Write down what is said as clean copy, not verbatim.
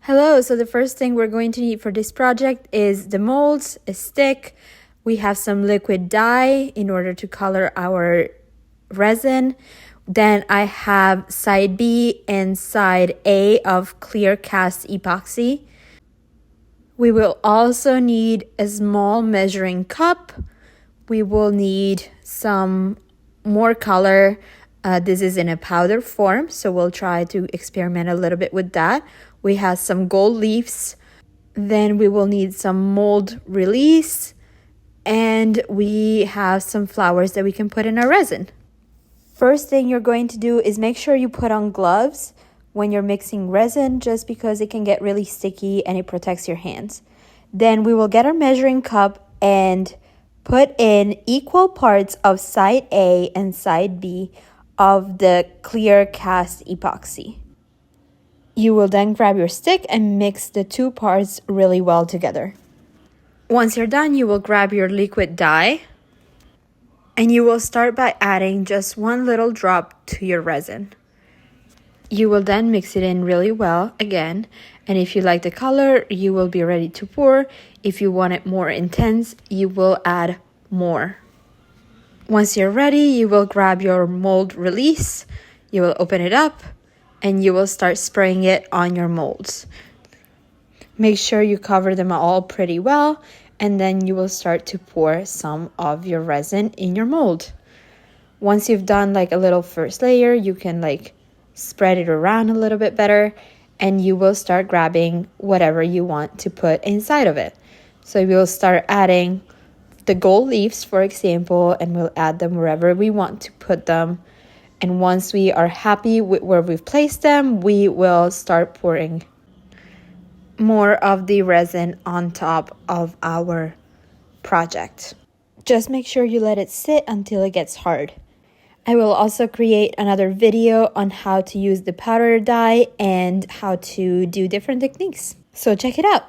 Hello, so the first thing we're going to need for this project is the molds, a stick. We have some liquid dye in order to color our resin. Then I have side B and side A of clear cast epoxy. We will also need a small measuring cup. We will need some more color. This is in a powder form, so we'll try to experiment a little bit with that. We have some gold leaves. Then we will need some mold release. And we have some flowers that we can put in our resin. First thing you're going to do is make sure you put on gloves when you're mixing resin, just because it can get really sticky and it protects your hands. Then we will get our measuring cup and put in equal parts of side A and side B of the clear cast epoxy. You will then grab your stick and mix the two parts really well together. Once you're done, you will grab your liquid dye and you will start by adding just one little drop to your resin. You will then mix it in really well again, and if you like the color, you will be ready to pour. If you want it more intense, you will add more. Once you're ready, you will grab your mold release, you will open it up, and you will start spraying it on your molds. Make sure you cover them all pretty well, and then you will start to pour some of your resin in your mold. Once you've done like a little first layer, you can like spread it around a little bit better, and you will start grabbing whatever you want to put inside of it. So we'll start adding the gold leaves, for example, and we'll add them wherever we want to put them. And once we are happy with where we've placed them, we will start pouring more of the resin on top of our project. Just make sure you let it sit until it gets hard. I will also create another video on how to use the powder dye and how to do different techniques. So check it out.